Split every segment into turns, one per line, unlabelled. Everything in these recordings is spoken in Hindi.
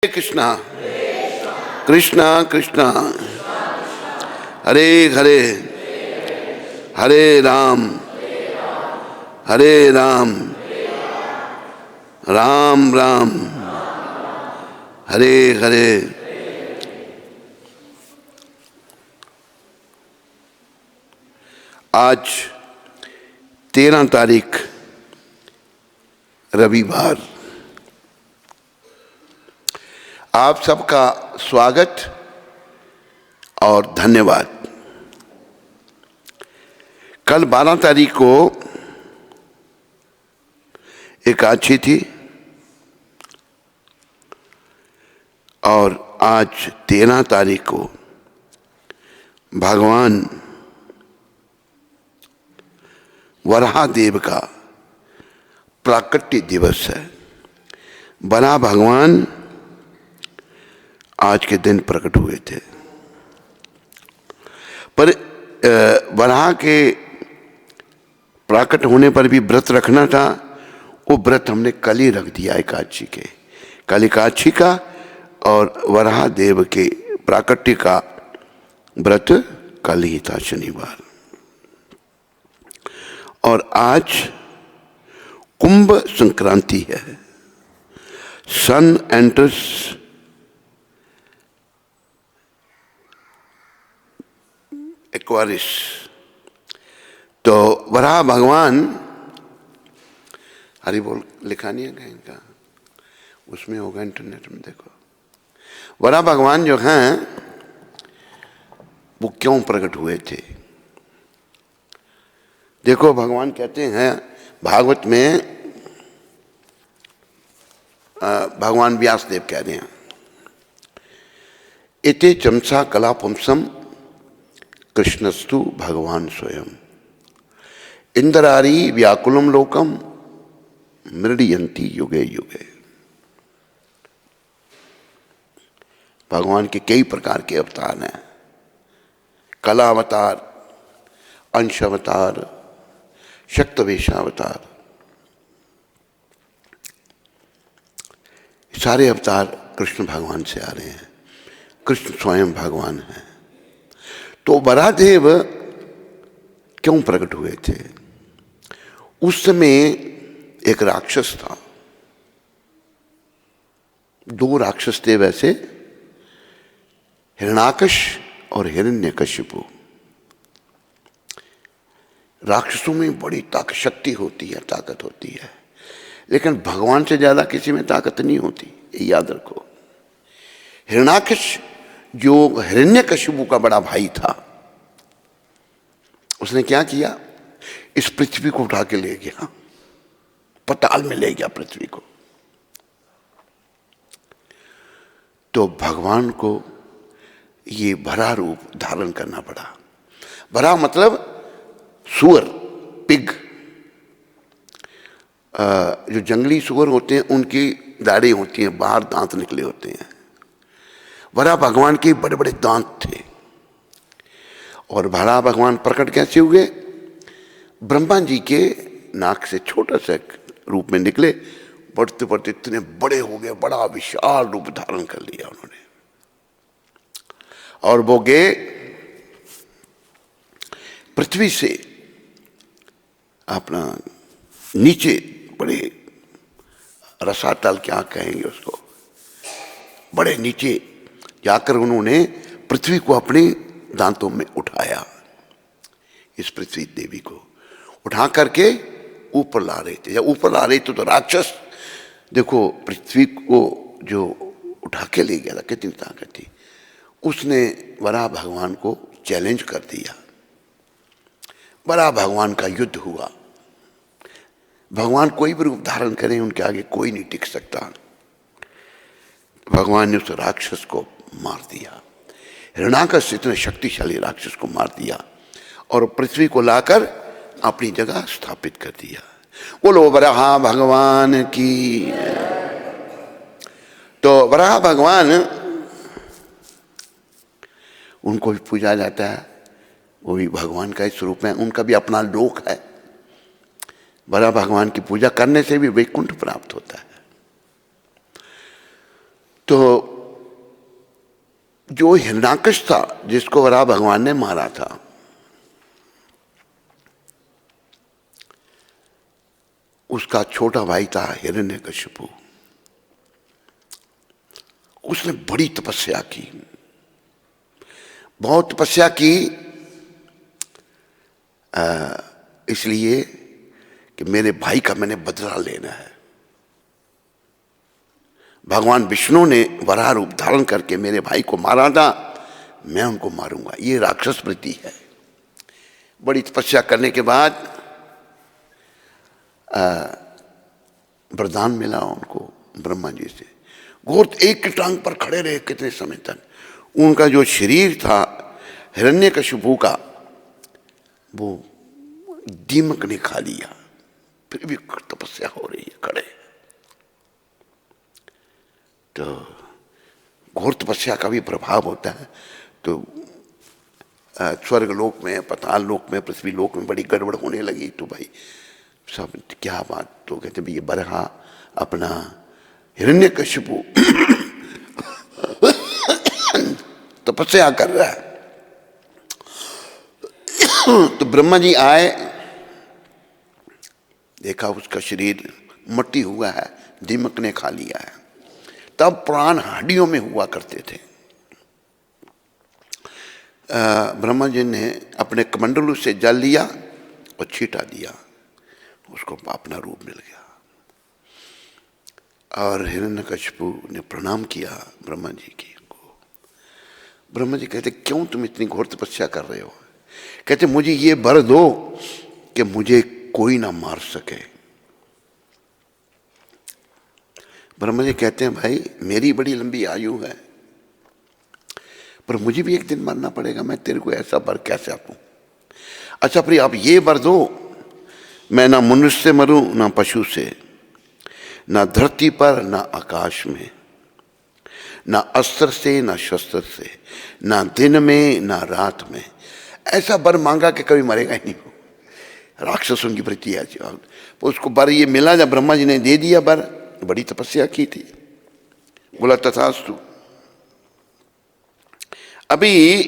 कृष्णा कृष्णा कृष्णा हरे हरे हरे राम राम राम हरे हरे। आज 13 तारीख रविवार। आप सबका स्वागत और धन्यवाद। कल 12 तारीख को एकादशी थी और आज 13 तारीख को भगवान वराहदेव का प्राकट्य दिवस है। वराह भगवान आज के दिन प्रकट हुए थे, पर वराह के प्रकट होने पर भी व्रत रखना था। वो व्रत हमने कल ही रख दिया एकादशी के, कल एकादशी का और वराह देव के प्राकट्य का व्रत कल ही था, शनिवार। और आज कुंभ संक्रांति है। सन एंटर्स एक्वारिस। तो वराह भगवान, हरि बोल लिखा नहीं है कहीं का, उसमें होगा इंटरनेट में, देखो। वराह भगवान जो हैं वो क्यों प्रकट हुए थे? देखो, भगवान कहते हैं भागवत में, भगवान व्यासदेव कह रहे हैं, इति चमसा कला पुंसम कृष्णस्तु भगवान स्वयं इंद्रारी व्याकुलम लोकम मृडयंती युगे युगे। भगवान के कई प्रकार के अवतार हैं। कला अवतार, अंश अवतार, शक्तवेशावतार, सारे अवतार कृष्ण भगवान से आ रहे हैं। कृष्ण स्वयं भगवान है। तो वराहदेव क्यों प्रकट हुए थे? उस समय एक राक्षस था। दो राक्षस थे वैसे, हिरण्याकश और हिरण्यकशिपु। राक्षसों में बड़ी ताकत शक्ति होती है, ताकत होती है, लेकिन भगवान से ज्यादा किसी में ताकत नहीं होती, ये याद रखो। हिरण्याकश जो हिरण्यकशिपु का बड़ा भाई था, उसने क्या किया? इस पृथ्वी को उठा के ले गया, पताल में ले गया पृथ्वी को। तो भगवान को ये भरा रूप धारण करना पड़ा। भरा मतलब सुअर, पिग। जो जंगली सुअर होते हैं उनकी दाढ़ी होती है, बाहर दांत निकले होते हैं। वराह भगवान के बड़े बड़े दांत थे। और वराह भगवान प्रकट कैसे हुए? ब्रह्मा जी के नाक से छोटा सा रूप में निकले, बढ़ते बढ़ते इतने बड़े हो गए, बड़ा विशाल रूप धारण कर लिया उन्होंने। और वो गए पृथ्वी से अपना नीचे, बड़े रसातल क्या कहेंगे उसको, बड़े नीचे जाकर उन्होंने पृथ्वी को अपने दांतों में उठाया। इस पृथ्वी देवी को उठा करके ऊपर ला रहे थे। जब ऊपर ला रहे थे तो राक्षस, देखो, पृथ्वी को जो उठा के ले गया था, कितनी ताकत थी। उसने वराह भगवान को चैलेंज कर दिया। वराह भगवान का युद्ध हुआ। भगवान कोई भी रूप धारण करें, उनके आगे कोई नहीं टिक सकता। भगवान ने उस राक्षस को मार दिया। हिरण्याकश इतने शक्तिशाली राक्षस को मार दिया और पृथ्वी को लाकर अपनी जगह स्थापित कर दिया। बोलो वराह भगवान की। तो वराह भगवान, उनको भी पूजा जाता है, वो भी भगवान का ही स्वरूप है। उनका भी अपना लोक है। वराह भगवान की पूजा करने से भी वैकुंठ प्राप्त होता है। तो जो हिरण्याकश था, जिसको वराह भगवान ने मारा था, उसका छोटा भाई था हिरण्यकशिपु। उसने बड़ी तपस्या की, बहुत तपस्या की, इसलिए कि मेरे भाई का मैंने बदला लेना है। भगवान विष्णु ने वराह रूप धारण करके मेरे भाई को मारा था, मैं उनको मारूंगा। ये राक्षस वृत्ति है। बड़ी तपस्या करने के बाद वरदान मिला उनको ब्रह्मा जी से। घोर एक टांग पर खड़े रहे कितने समय तक। उनका जो शरीर था हिरण्यकशिपु का, वो दीमक ने खा लिया। फिर भी तपस्या हो रही है, खड़े। तो घोर तपस्या का भी प्रभाव होता है। तो स्वर्ग लोक में, पाताल लोक में, पृथ्वी लोक में बड़ी गड़बड़ होने लगी। तो भाई सब क्या बात, तो कहते भाई ये बरहा अपना हिरण्यकशिपु तपस्या कर रहा है। तो ब्रह्मा जी आए, देखा उसका शरीर मट्टी हुआ है, दीमक ने खा लिया है। तब प्राण हड्डियों में हुआ करते थे। ब्रह्मा जी ने अपने कमंडलू से जल लिया और छीटा दिया, उसको अपना रूप मिल गया। और हिरण्यकशिपु ने प्रणाम किया ब्रह्मा जी की को। ब्रह्मा जी कहते क्यों तुम इतनी घोर तपस्या कर रहे हो? कहते मुझे ये वर दो कि मुझे कोई ना मार सके। ब्रह्मा जी कहते हैं भाई मेरी बड़ी लंबी आयु है, पर मुझे भी एक दिन मरना पड़ेगा, मैं तेरे को ऐसा वर कैसे दूं? अच्छा प्रिय आप ये वर दो, मैं ना मनुष्य से मरूं, ना पशु से, ना धरती पर, ना आकाश में, ना अस्त्र से, ना शस्त्र से, ना दिन में, ना रात में। ऐसा वर मांगा कि कभी मरेगा ही नहीं। राक्षसों की वृत्ति है। उसको वर ये मिला जब ब्रह्मा जी ने दे दिया वर, बड़ी तपस्या की थी, बोला तथास्तु। अभी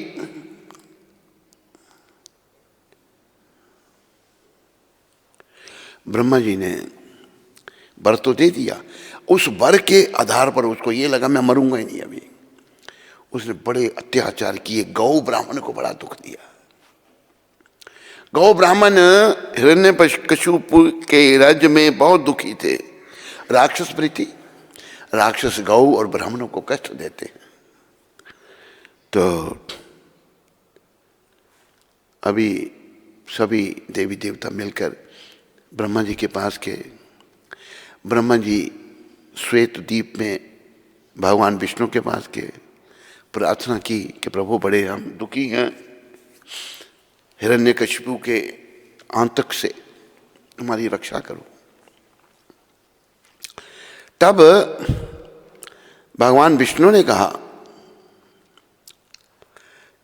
ब्रह्मा जी ने वर तो दे दिया, उस वर के आधार पर उसको ये लगा मैं मरूंगा ही नहीं। अभी उसने बड़े अत्याचार किए, गौ ब्राह्मण को बड़ा दुख दिया। गौ ब्राह्मण हिरण्यकशिपु के राज्य में बहुत दुखी थे। राक्षस वृत्ति, राक्षस गौ और ब्राह्मणों को कष्ट देते हैं। तो अभी सभी देवी देवता मिलकर ब्रह्मा जी के पास गए। ब्रह्मा जी श्वेत द्वीप में भगवान विष्णु के पास गए, प्रार्थना की कि प्रभु बड़े हम दुखी हैं, हिरण्यकशिपु के आतंक से हमारी रक्षा करो। तब भगवान विष्णु ने कहा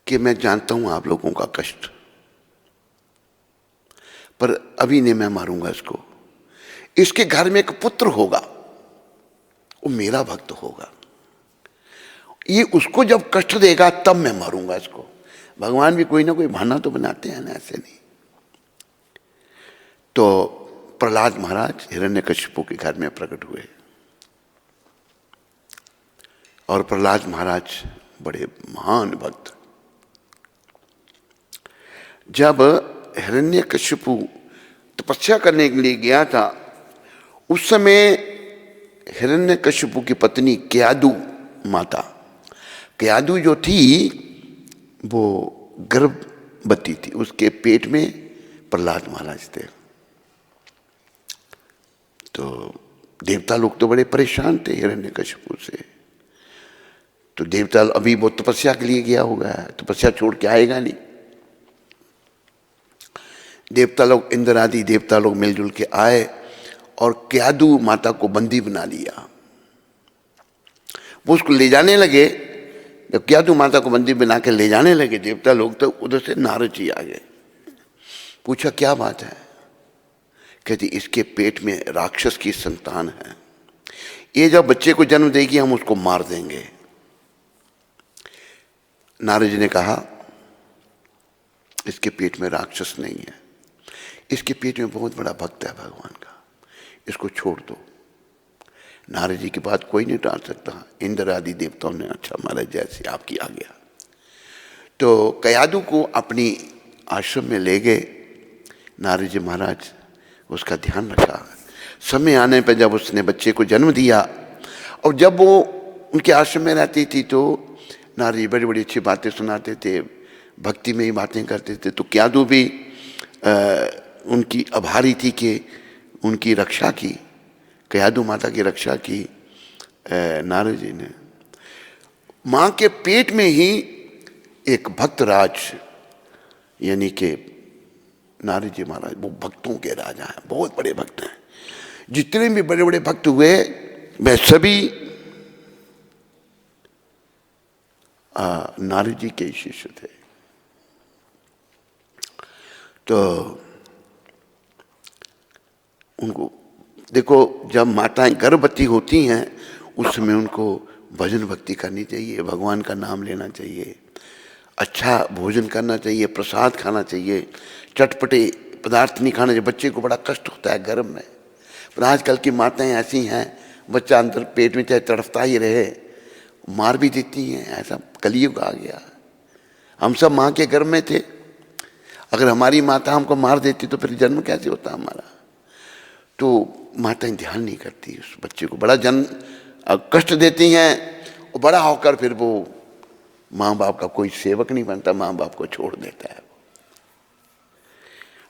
कि मैं जानता हूं आप लोगों का कष्ट, पर अभी नहीं मैं मारूंगा इसको। इसके घर में एक पुत्र होगा, वो मेरा भक्त होगा, ये उसको जब कष्ट देगा तब मैं मारूंगा इसको। भगवान भी कोई ना कोई बहाना तो बनाते हैं ना, ऐसे नहीं। तो प्रहलाद महाराज हिरण्यकशिपु के घर में प्रकट हुए और प्रहलाद महाराज बड़े महान भक्त। जब हिरण्यकशिपु तपस्या करने के लिए गया था, उस समय हिरण्यकशिपु की पत्नी क्यादु माता, क्यादु जो थी वो गर्भवती थी, उसके पेट में प्रहलाद महाराज थे। तो देवता लोग तो बड़े परेशान थे हिरण्यकशिपु से। तो देवता अभी वो तपस्या के लिए गया होगा, तपस्या छोड़ के आएगा नहीं। देवता लोग, इंद्र आदि देवता लोग मिलजुल के आए और क्यादु माता को बंदी बना लिया। वो उसको ले जाने लगे। जब क्यादु माता को बंदी बना के ले जाने लगे देवता लोग, तो उधर से नारद जी आ गए। पूछा क्या बात है? कहती इसके पेट में राक्षस की संतान है, ये जब बच्चे को जन्म देगी हम उसको मार देंगे। नारद जी ने कहा इसके पेट में राक्षस नहीं है, इसके पेट में बहुत बड़ा भक्त है भगवान का, इसको छोड़ दो। नारद जी की बात कोई नहीं टाल सकता। इंद्र आदि देवताओं ने अच्छा महाराज जैसे आपकी आ गया। तो कयादू को अपनी आश्रम में ले गए। नारद जी महाराज उसका ध्यान रखा। समय आने पर जब उसने बच्चे को जन्म दिया और जब वो उनके आश्रम में रहती थी तो नारद जी बड़ी बड़ी अच्छी बातें सुनाते थे, भक्ति में ही बातें करते थे। तो कयादू भी उनकी आभारी थी कि उनकी रक्षा की, कयादू माता की रक्षा की नारद जी ने। माँ के पेट में ही एक भक्त राज, यानी कि नारद जी महाराज वो भक्तों के राजा हैं, बहुत बड़े भक्त हैं। जितने भी बड़े बड़े भक्त हुए वह सभी नारद जी के शिष्य थे। तो उनको देखो, जब माताएं गर्भवती होती हैं उस समय उनको भजन भक्ति करनी चाहिए, भगवान का नाम लेना चाहिए, अच्छा भोजन करना चाहिए, प्रसाद खाना चाहिए, चटपटे पदार्थ नहीं खाना चाहिए। बच्चे को बड़ा कष्ट होता है गर्भ में, पर आजकल की माताएं ऐसी हैं, बच्चा अंदर पेट में चाहे तड़फता ही रहे मार भी देती हैं। ऐसा कलयुग आ गया। हम सब माँ के गर्भ में थे, अगर हमारी माता हमको मार देती तो फिर जन्म कैसे होता हमारा। तो माताएं ध्यान नहीं करती, उस बच्चे को बड़ा कष्ट देती हैं और बड़ा होकर फिर वो माँ बाप का कोई सेवक नहीं बनता, माँ बाप को छोड़ देता है।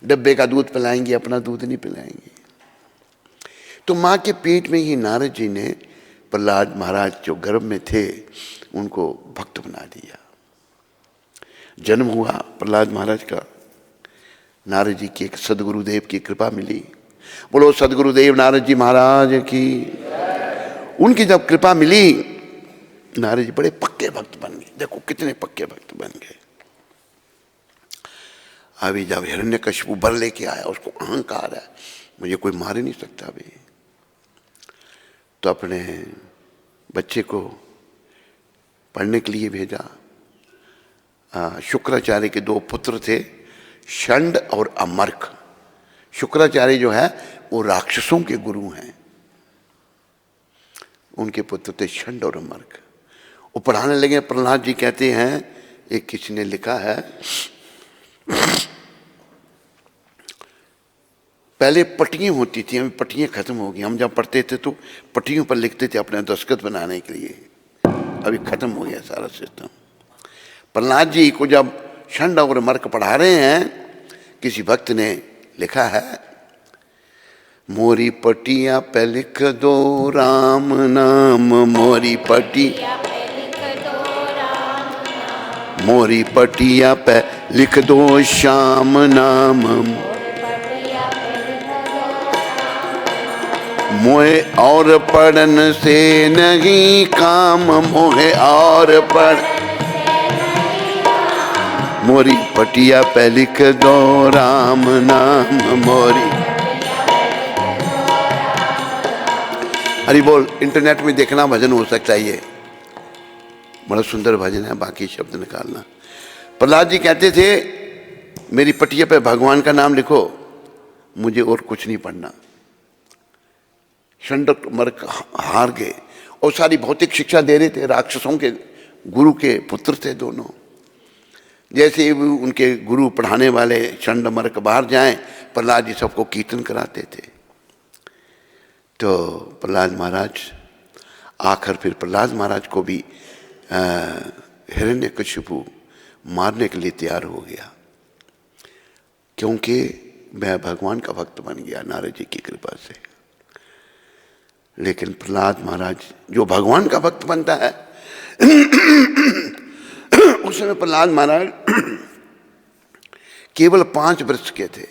डब्बे का दूध पिलाएंगे, अपना दूध नहीं पिलाएंगे। तो माँ के पेट में ही नारद जी ने प्रहलाद महाराज जो गर्भ में थे उनको भक्त बना दिया। जन्म हुआ प्रहलाद महाराज का। नारद जी की एक सदगुरुदेव की कृपा मिली। बोलो सदगुरुदेव नारद जी महाराज की। उनकी जब कृपा मिली नारद जी बड़े पक्के भक्त बन गए। देखो कितने पक्के भक्त बन गए। अभी जब हिरण्यकशिपु बर लेके आया, उसको अहंकार है मुझे कोई मार ही नहीं सकता अभी, तो अपने बच्चे को पढ़ने के लिए भेजा। शुक्राचार्य के 2 पुत्र थे, षंड और अमर्क। शुक्राचार्य जो है वो राक्षसों के गुरु हैं, उनके पुत्र थे षंड और अमर्क। वो पढ़ाने लगे। प्रहलाद जी कहते हैं, एक किसी ने लिखा है, पहले पट्टियाँ होती थी, अभी पट्टियाँ खत्म हो गई। हम जब पढ़ते थे तो पट्टियों पर लिखते थे अपने दस्तखत बनाने के लिए, अभी खत्म हो गया सारा सिस्टम। प्रहलाद जी को जब षंड और अमर्क पढ़ा रहे हैं, किसी भक्त ने लिखा है, मोरी पटिया पे लिख दो राम नाम, मोरी पटिया पे लिख दो राम नाम, मोरी पटिया पे लिख दो श्याम नाम, मोहे और पढ़न से नहीं काम, मोहे और पढ़, मोरी पटिया पे लिख दो राम नाम, मोरी। हरि बोल। इंटरनेट में देखना भजन हो सकता है, ये बड़ा सुंदर भजन है, बाकी शब्द निकालना। प्रहलाद जी कहते थे मेरी पटिया पे भगवान का नाम लिखो, मुझे और कुछ नहीं पढ़ना। षंड मर्क हार गए और सारी भौतिक शिक्षा दे रहे थे। राक्षसों के गुरु के पुत्र थे दोनों। जैसे उनके गुरु पढ़ाने वाले षंड मर्क बाहर जाएं, प्रहलाद जी सबको कीर्तन कराते थे। तो प्रहलाद महाराज आखिर फिर प्रहलाद महाराज को भी हिरण्यकशिपु मारने के लिए तैयार हो गया, क्योंकि मैं भगवान का भक्त बन गया नारद जी की कृपा से। लेकिन प्रहलाद महाराज जो भगवान का भक्त बनता है उस समय प्रहलाद महाराज केवल 5 वर्ष के थे,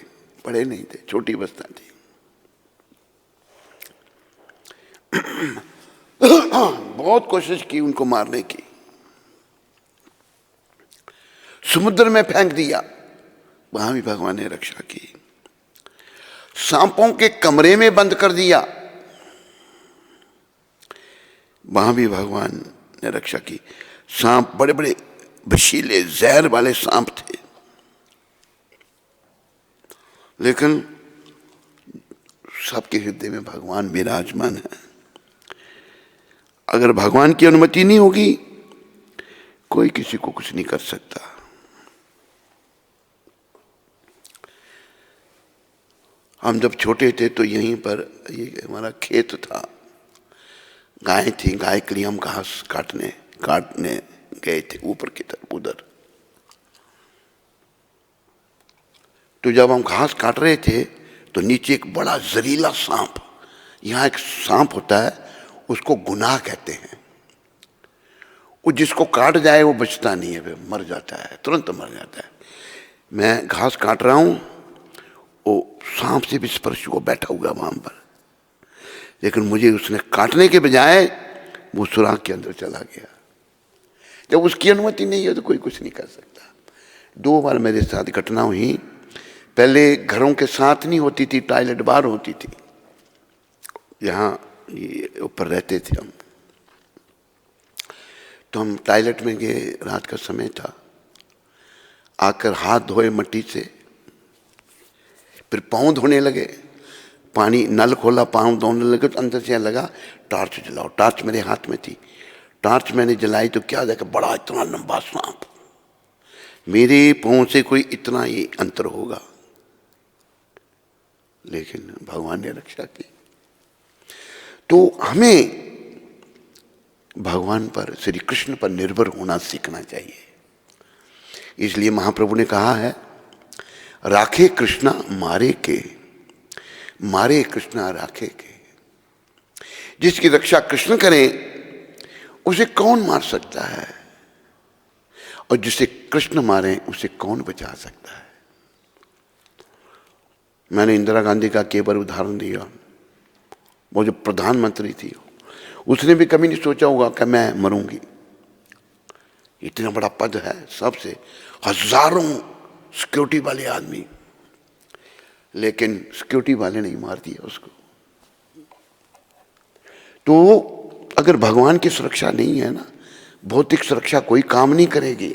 बड़े नहीं थे, छोटी अवस्था थी। बहुत कोशिश की उनको मारने की, समुद्र में फेंक दिया, वहां भी भगवान ने रक्षा की। सांपों के कमरे में बंद कर दिया, वहां भी भगवान ने रक्षा की। सांप, बड़े बड़े विषीले जहर वाले सांप थे, लेकिन सबके हृदय में भगवान विराजमान है। अगर भगवान की अनुमति नहीं होगी, कोई किसी को कुछ नहीं कर सकता। हम जब छोटे थे तो यहीं पर ये हमारा खेत था, गाय थी, गाय के लिए हम घास काटने गए थे ऊपर की तरफ उधर। तो जब हम घास काट रहे थे तो नीचे एक बड़ा जहरीला सांप, यहाँ एक सांप होता है, उसको गुनाह कहते हैं। वो जिसको काट जाए वो बचता नहीं है, मर जाता है, तुरंत मर जाता है। मैं घास काट रहा हूं, वो सांप से भी स्पर्श हुआ, बैठा हुआ वहां पर, लेकिन मुझे उसने काटने के बजाय वो सुराख के अंदर चला गया। जब उसकी अनुमति नहीं है तो कोई कुछ नहीं कर सकता। 2 बार मेरे साथ घटना हुई। पहले घरों के साथ नहीं होती थी, टॉयलेट बाहर होती थी। यहाँ ऊपर रहते थे हम, तो हम टॉयलेट में गए, रात का समय था। आकर हाथ धोए मट्टी से, फिर पाँव धोने लगे, पानी नल खोला, पाँव धोने लगे तो अंदर से लगा टॉर्च जलाओ। टॉर्च मेरे हाथ में थी, टॉर्च मैंने जलाई तो क्या देखा, बड़ा इतना लंबा सांप, मेरे पाँव से कोई इतना ही अंतर होगा, लेकिन भगवान ने रक्षा की। तो हमें भगवान पर, श्री कृष्ण पर निर्भर होना सीखना चाहिए। इसलिए महाप्रभु ने कहा है, राखे कृष्णा मारे के, मारे कृष्णा राखे के। जिसकी रक्षा कृष्ण करें उसे कौन मार सकता है, और जिसे कृष्ण मारे उसे कौन बचा सकता है। मैंने इंदिरा गांधी का केवल उदाहरण दिया। वो जो प्रधानमंत्री थी, उसने भी कभी नहीं सोचा होगा कि मैं मरूंगी। इतना बड़ा पद है, सबसे हजारों सिक्योरिटी वाले आदमी, लेकिन सिक्योरिटी वाले नहीं मार दिया उसको। तो अगर भगवान की सुरक्षा नहीं है ना, भौतिक सुरक्षा कोई काम नहीं करेगी।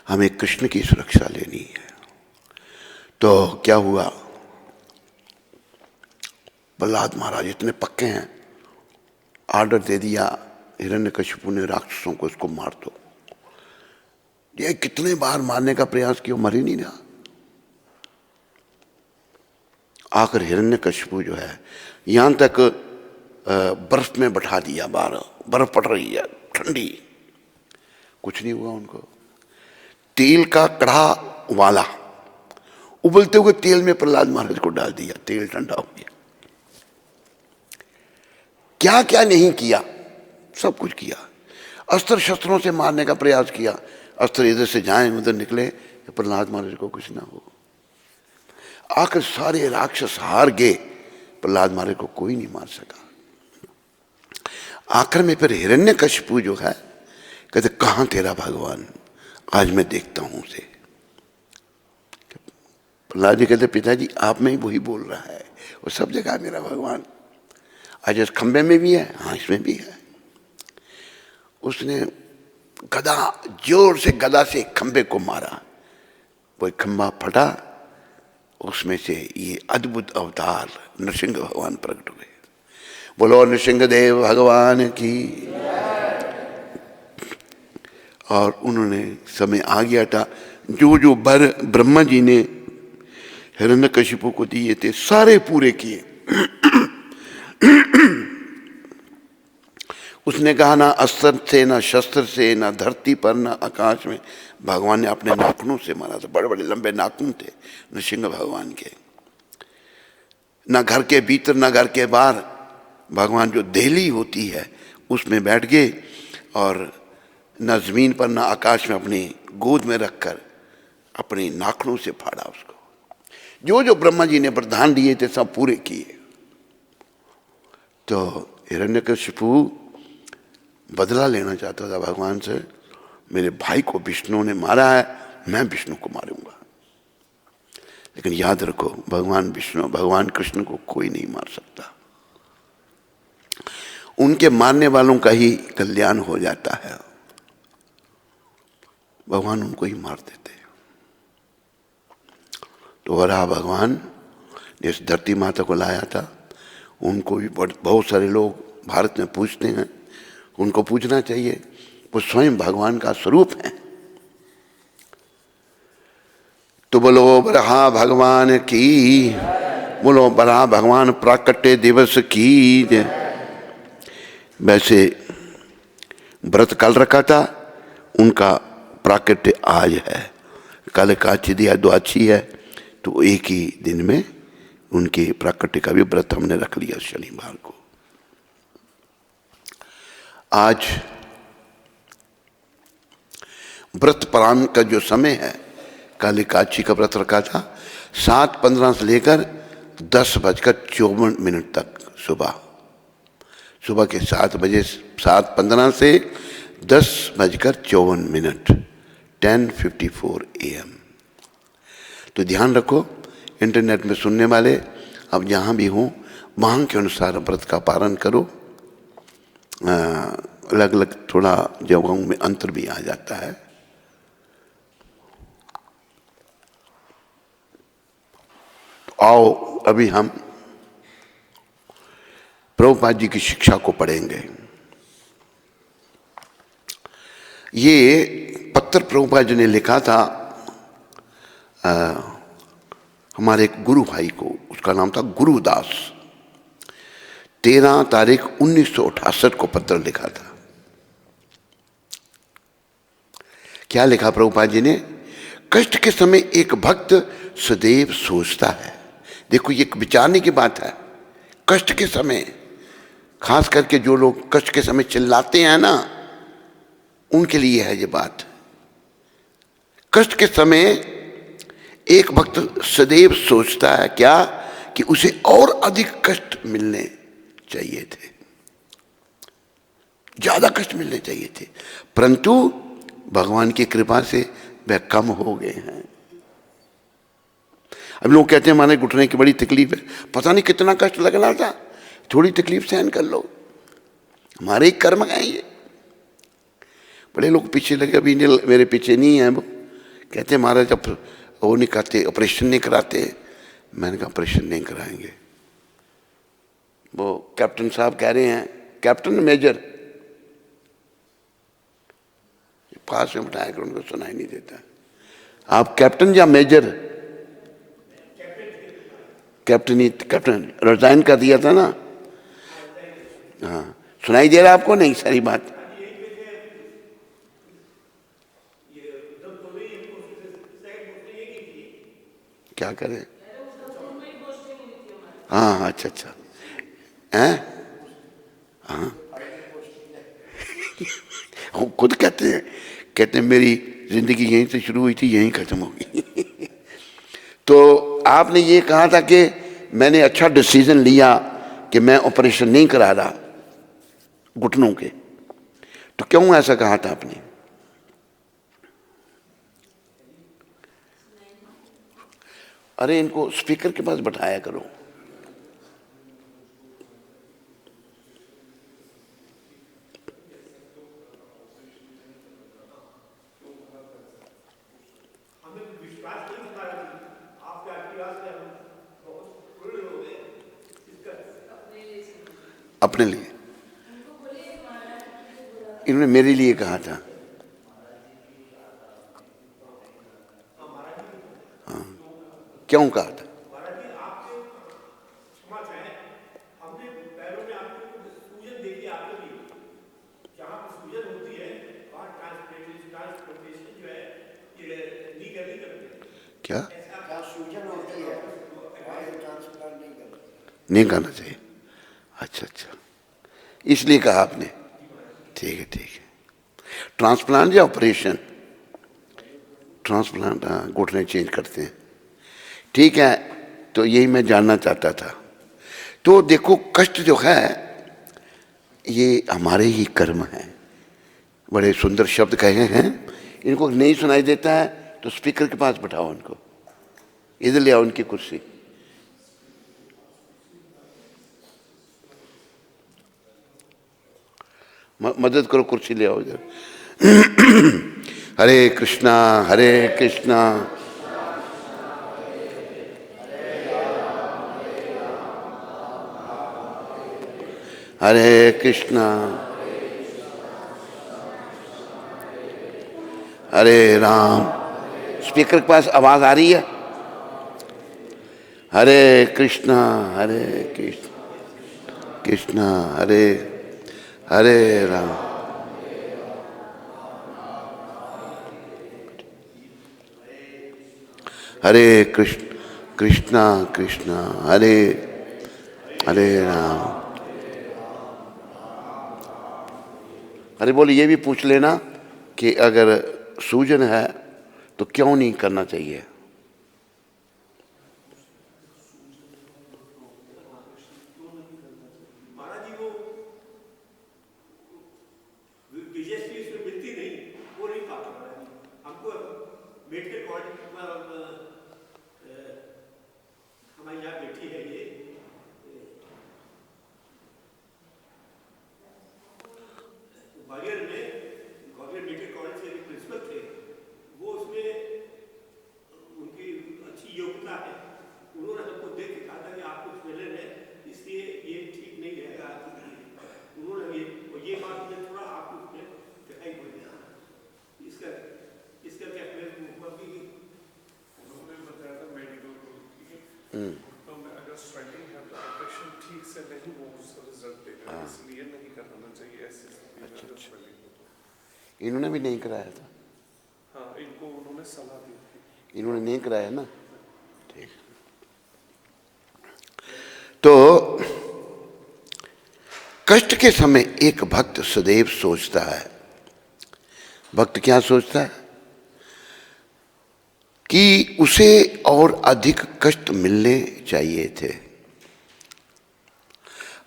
हमें कृष्ण की सुरक्षा लेनी है। तो क्या हुआ, प्रहलाद महाराज इतने पक्के हैं, ऑर्डर दे दिया हिरण्यकशिपु ने राक्षसों को, इसको मार दो। ये कितने बार मारने का प्रयास किया, मर ही नहीं रहा। आखिर हिरण्यकशिपु जो है, यहां तक बर्फ में बैठा दिया, बाहर बर्फ पड़ रही है ठंडी, कुछ नहीं हुआ उनको। तेल का कढ़ा वाला, उबलते हुए तेल में प्रहलाद महाराज को डाल दिया, तेल ठंडा हो गया। क्या क्या नहीं किया, सब कुछ किया। अस्त्र शस्त्रों से मारने का प्रयास किया, अस्त्र इधर से जाएं उधर निकले, प्रहलाद महाराज को कुछ ना हो। आखिर सारे राक्षस हार गए, प्रहलाद महाराज को कोई नहीं मार सका। आखिर में फिर हिरण्यकशिपु जो है, कहते कहां तेरा भगवान, आज मैं देखता हूं उसे। प्रहलाद जी कहते पिताजी आप में ही वही बोल रहा है, वो सब जगह मेरा भगवान। आज इस खंबे में भी है, हाँ इसमें भी है। उसने गदा, जोर से गदा से खंबे को मारा, वो खंबा फटा, उसमें से ये अद्भुत अवतार नृसिंह भगवान प्रकट हुए। बोलो नृसिंह देव भगवान की। और उन्होंने समय आ गया था, जो जो वर ब्रह्मा जी ने हिरण्यकशिपु को दिए थे सारे पूरे किए। उसने कहा ना अस्त्र से, ना शस्त्र से, ना धरती पर, ना आकाश में, भगवान ने अपने नाखूनों से मारा था। बड़े बड़े लंबे नाखून थे नृसिंह भगवान के। ना घर के भीतर ना घर के बाहर, भगवान जो देहली होती है उसमें बैठ गए, और ना जमीन पर ना आकाश में, अपनी गोद में रखकर अपने नाखूनों से फाड़ा उसको। जो जो ब्रह्मा जी ने वरदान दिए थे सब पूरे किए। तो हिरण्यकशिपु बदला लेना चाहता था भगवान से, मेरे भाई को विष्णु ने मारा है, मैं विष्णु को मारूंगा। लेकिन याद रखो, भगवान विष्णु, भगवान कृष्ण को कोई नहीं मार सकता। उनके मानने वालों का ही कल्याण हो जाता है। भगवान उनको ही मार देते हैं। तो वराह भगवान जिस धरती माता को लाया था, उनको भी बहुत सारे लोग भारत में पूजते हैं। उनको पूजना चाहिए, वो स्वयं भगवान का स्वरूप है। तो बोलो बराह भगवान की, बोलो बराह भगवान प्राकट्य दिवस की। वैसे व्रत कल रखा था, उनका प्राकट्य आज है। कल काची दिया द्वाची है, तो एक ही दिन में उनके प्राकट्य का भी व्रत हमने रख लिया शनिवार को। आज व्रत प्राण का जो समय है, कल काची का व्रत रखा था 7:15 से लेकर 10:54 तक। सुबह के 7:15 से 10:54, 10:54 AM। तो ध्यान रखो, इंटरनेट में सुनने वाले, अब जहाँ भी हो वहाँ के अनुसार व्रत का पालन करो। अलग अलग थोड़ा जगहों में अंतर भी आ जाता है। तो आओ अभी हम प्रभुपाद जी की शिक्षा को पढ़ेंगे। ये पत्र प्रभुपाद जी ने लिखा था हमारे एक गुरु भाई को, उसका नाम था गुरुदास। 13 तारीख 1968 को पत्र लिखा था। क्या लिखा प्रभुपाद जी ने? कष्ट के समय एक भक्त सदैव सोचता है। देखो ये विचारने की बात है। कष्ट के समय, खास करके जो लोग कष्ट के समय चिल्लाते हैं ना, उनके लिए है ये बात। कष्ट के समय एक भक्त सदैव सोचता है क्या, कि उसे और अधिक कष्ट मिलने चाहिए थे, ज्यादा कष्ट मिलने चाहिए थे, परंतु भगवान की कृपा से वह कम हो गए हैं। अब लोग कहते हैं हमारे घुटने की बड़ी तकलीफ है, पता नहीं कितना कष्ट लगना था, थोड़ी तकलीफ सहन कर लो, हमारे ही कर्म हैं ये। बड़े लोग पीछे लगे, अभी मेरे पीछे नहीं है, वो कहते महाराज अब वो नहीं करते, ऑपरेशन नहीं कराते। मैंने कहा ऑपरेशन नहीं कराएंगे। वो कैप्टन साहब कह रहे हैं, कैप्टन मेजर, पास में बिठाया कर, उनको सुनाई नहीं देता। आप कैप्टन या मेजर? कैप्टन रिजाइन कर दिया था ना। हाँ, सुनाई दे रहा आपको? नहीं सारी बात। क्या करें? हाँ अच्छा अच्छा हैं, हाँ वो खुद कहते हैं मेरी जिंदगी यहीं से शुरू हुई थी, यहीं खत्म होगी। तो आपने ये कहा था कि मैंने अच्छा डिसीजन लिया कि मैं ऑपरेशन नहीं करा रहा घुटनों के, तो क्यों ऐसा कहा था आपने? अरे इनको स्पीकर के पास बैठाया करो। अपने लिए, इन्होंने मेरे लिए कहा था। हाँ, क्यों कहा था? क्या नहीं करना चाहिए? अच्छा अच्छा, इसलिए कहा आपने। ठीक है ठीक है। ट्रांसप्लांट या ऑपरेशन? ट्रांसप्लांट, हाँ, घुटने चेंज करते हैं। ठीक है, तो यही मैं जानना चाहता था। तो देखो कष्ट जो है ये हमारे ही कर्म हैं। बड़े सुंदर शब्द कहे हैं, इनको नहीं सुनाई देता है तो स्पीकर के पास बैठाओ उनको, इधर ले आओ उनकी कुर्सी। मदद करो, कुर्सी ले आओ इधर। हरे कृष्णा हरे कृष्णा हरे कृष्णा हरे राम। स्पीकर के पास आवाज आ रही है? हरे कृष्णा कृष्णा हरे हरे राम। हरे कृष्ण कृष्णा कृष्णा हरे हरे राम। अरे बोले ये भी पूछ लेना कि अगर सूजन है तो क्यों नहीं करना चाहिए? इन्होंने भी नहीं कराया था?
हाँ, इनको उन्होंने सलाह दी थी।
इन्होंने नहीं कराया ना? ठीक। तो कष्ट के समय एक भक्त सदैव सोचता है, भक्त क्या सोचता है कि उसे और अधिक कष्ट मिलने चाहिए थे।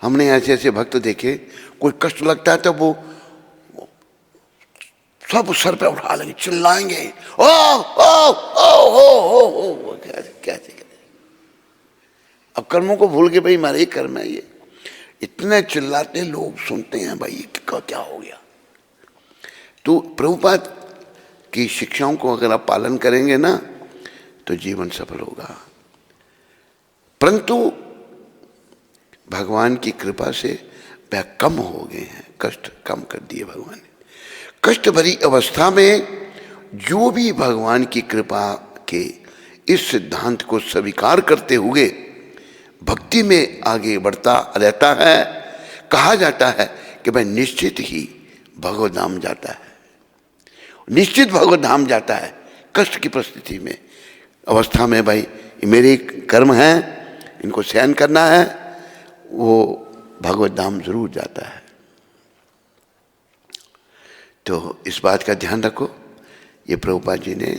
हमने ऐसे ऐसे भक्त देखे, कोई कष्ट लगता है तो वो सब सर पे उठा लेंगे, चिल्लाएंगे, ओ ओ ओ ओ कैसे कैसे। अब कर्मों को भूल के भाई हमारे ही कर्म है ये, इतने चिल्लाते लोग सुनते हैं भाई क्या हो गया। तो प्रभुपाद की शिक्षाओं को अगर आप पालन करेंगे ना तो जीवन सफल होगा। परंतु भगवान की कृपा से वह कम हो गए हैं, कष्ट कम कर दिए भगवान ने। कष्ट भरी अवस्था में जो भी भगवान की कृपा के इस सिद्धांत को स्वीकार करते हुए भक्ति में आगे बढ़ता रहता है, कहा जाता है कि वह निश्चित ही भगवत धाम जाता है, निश्चित भगवत धाम जाता है। कष्ट की परिस्थिति में अवस्था में भाई मेरे कर्म हैं, इनको सहन करना है, वो भगवत धाम जरूर जाता है। तो इस बात का ध्यान रखो। ये प्रभुपाद जी ने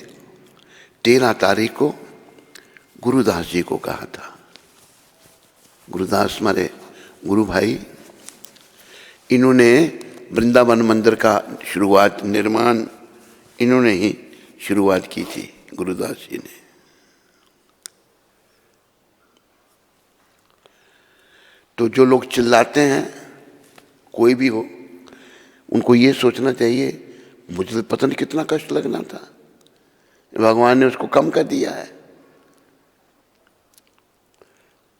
13 तारीख को गुरुदास जी को कहा था। गुरुदास हमारे गुरु भाई, इन्होंने वृंदावन मंदिर का शुरुआत, निर्माण इन्होंने ही शुरुआत की थी, गुरुदास जी ने। तो जो लोग चिल्लाते हैं, कोई भी हो, उनको ये सोचना चाहिए मुझे पता नहीं कितना कष्ट लगना था, भगवान ने उसको कम कर दिया है,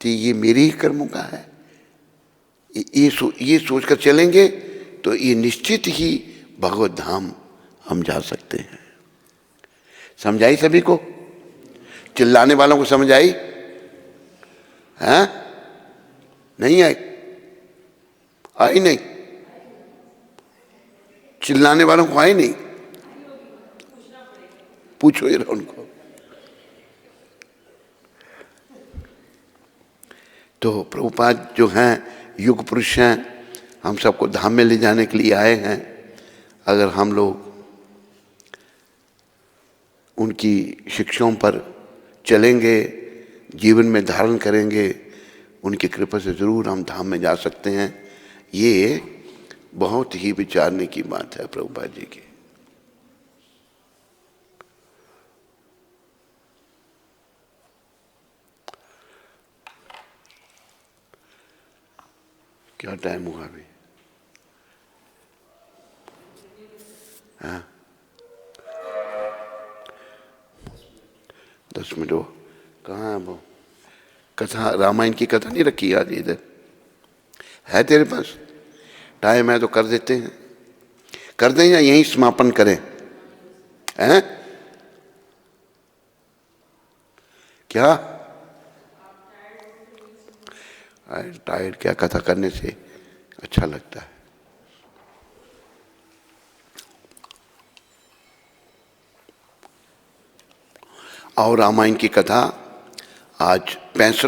तो ये मेरे ही कर्मों का है। ये सोच कर चलेंगे तो ये निश्चित ही भगवत धाम हम जा सकते हैं। समझाई सभी को? चिल्लाने वालों को समझ आई? हैं? नहीं आई? आई नहीं? चिल्लाने वालों को आई नहीं? पूछो जरा उनको। तो प्रभुपाद जो हैं युग पुरुष हैं, हम सबको धाम में ले जाने के लिए आए हैं। अगर हम लोग उनकी शिक्षाओं पर चलेंगे, जीवन में धारण करेंगे, उनकी कृपा से जरूर हम धाम में जा सकते हैं। ये बहुत ही विचारने की बात है प्रभुपाद जी की। क्या टाइम हुआ अभी? 10 मिनट हो, कहाँ है वो कथा? रामायण की कथा नहीं रखी याद इधर? है तेरे पास? टाइम है तो कर देते हैं, कर दें या यहीं समापन करें? हैं क्या? टायर्ड क्या, कथा करने से अच्छा लगता है। और रामायण की कथा आज 65